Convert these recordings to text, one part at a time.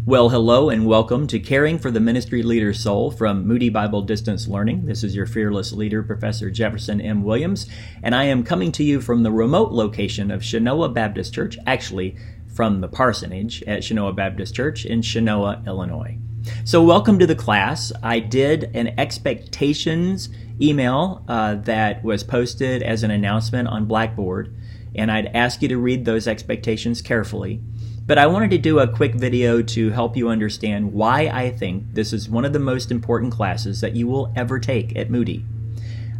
Well, hello and welcome to Caring for the Ministry Leader's Soul from Moody Bible Distance Learning. This is your fearless leader, Professor Jefferson M. Williams, and I am coming to you from the remote location of Shenoa Baptist Church, actually from the parsonage at Shenoa Baptist Church in Shenoa, Illinois. So welcome to the class. I did an expectations email that was posted as an announcement on Blackboard, and I'd ask you to read those expectations carefully. But I wanted to do a quick video to help you understand why I think this is one of the most important classes that you will ever take at Moody.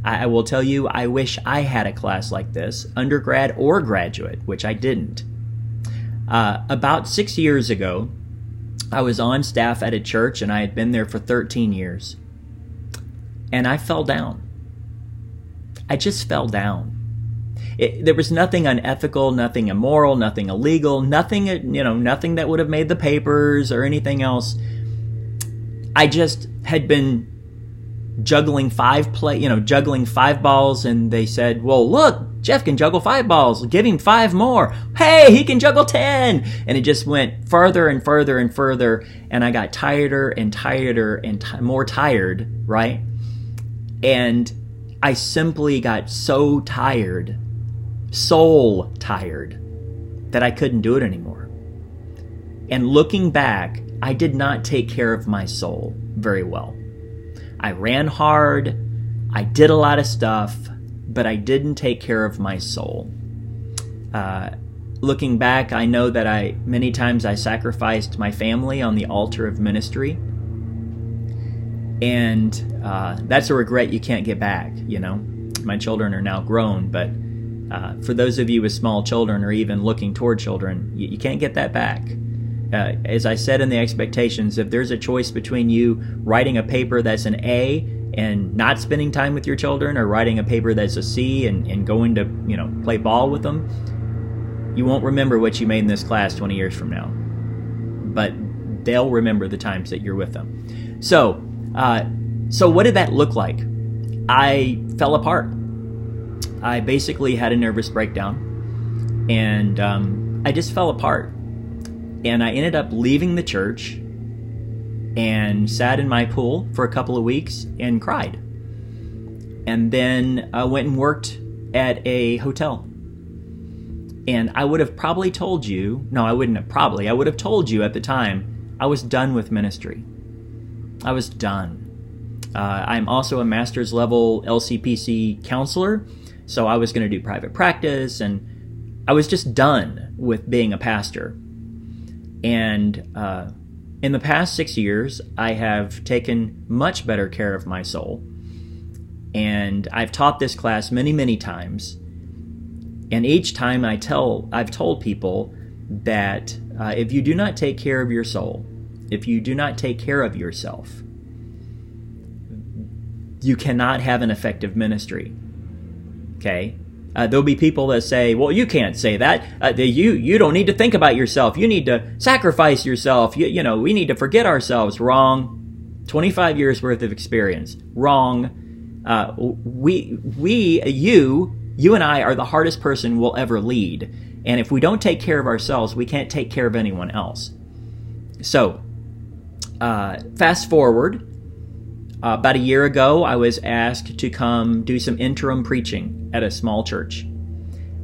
I will tell you, I wish I had a class like this, undergrad or graduate, which I didn't. About 6 years ago, I was on staff at a church and I had been there for 13 years. And I fell down. I just fell down. There was nothing unethical, nothing immoral, nothing illegal, nothing that would have made the papers or anything else. I just had been juggling five balls, and they said, "Well, look, Jeff can juggle 5 balls. Give him 5 more. Hey, he can juggle 10." And it just went further and further and further, and I got tireder and tireder and more tired, right? And I simply got so tired, soul tired, that I couldn't do it anymore. And looking back, I did not take care of my soul very well. I ran hard, I did a lot of stuff, but I didn't take care of my soul. Looking back, I know that many times I sacrificed my family on the altar of ministry. And that's a regret you can't get back, you know. My children are now grown, but for those of you with small children or even looking toward children, you can't get that back. As I said in the expectations, if there's a choice between you writing a paper that's an A and not spending time with your children, or writing a paper that's a C and going to play ball with them, you won't remember what you made in this class 20 years from now. But they'll remember the times that you're with them. So what did that look like? I fell apart. I basically had a nervous breakdown, and I just fell apart. And I ended up leaving the church and sat in my pool for a couple of weeks and cried. And then I went and worked at a hotel. And I would have probably told you, no, I wouldn't have probably, I would have told you at the time, I was done with ministry. I was done. I'm also a master's level LCPC counselor, so I was going to do private practice, and I was just done with being a pastor. And in the past 6 years, I have taken much better care of my soul. And I've taught this class many, many times. And each time I've told people that if you do not take care of your soul, if you do not take care of yourself, you cannot have an effective ministry. Okay? There'll be people that say, "Well, you can't say that. You don't need to think about yourself. You need to sacrifice yourself. We need to forget ourselves." Wrong. 25 years worth of experience. Wrong. You and I are the hardest person we'll ever lead. And if we don't take care of ourselves, we can't take care of anyone else. So, fast forward. About a year ago, I was asked to come do some interim preaching at a small church.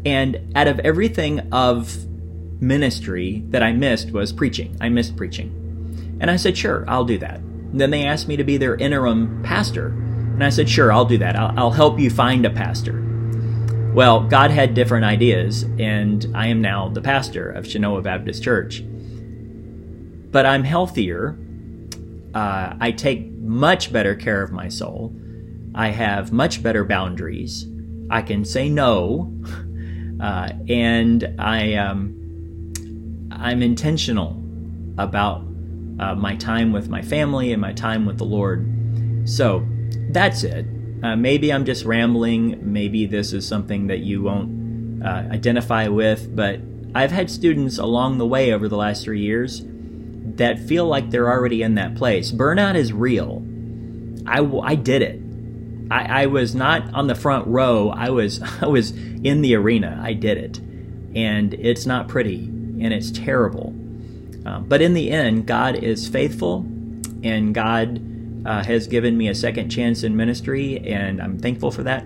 And out of everything of ministry that I missed was preaching. I missed preaching. And I said, "Sure, I'll do that." And then they asked me to be their interim pastor. And I said, "Sure, I'll do that. I'll help you find a pastor." Well, God had different ideas, and I am now the pastor of Shenoa Baptist Church. But I'm healthier. I take much better care of my soul. I have much better boundaries. I can say no, and I'm intentional about my time with my family and my time with the Lord. So that's it. Maybe I'm just rambling. Maybe this is something that you won't identify with, but I've had students along the way over the last 3 years that feel like they're already in that place. Burnout is real. I did it. I was not on the front row. I was in the arena. I did it. And it's not pretty, and it's terrible. But in the end, God is faithful, and God has given me a second chance in ministry, and I'm thankful for that.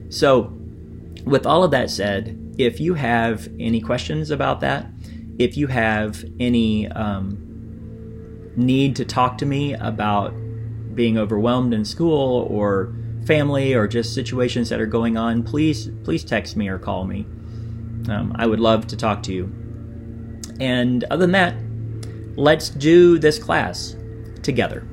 So, with all of that said, if you have any questions about that, if you have any need to talk to me about being overwhelmed in school or family or just situations that are going on, please text me or call me. I would love to talk to you. And other than that, let's do this class together.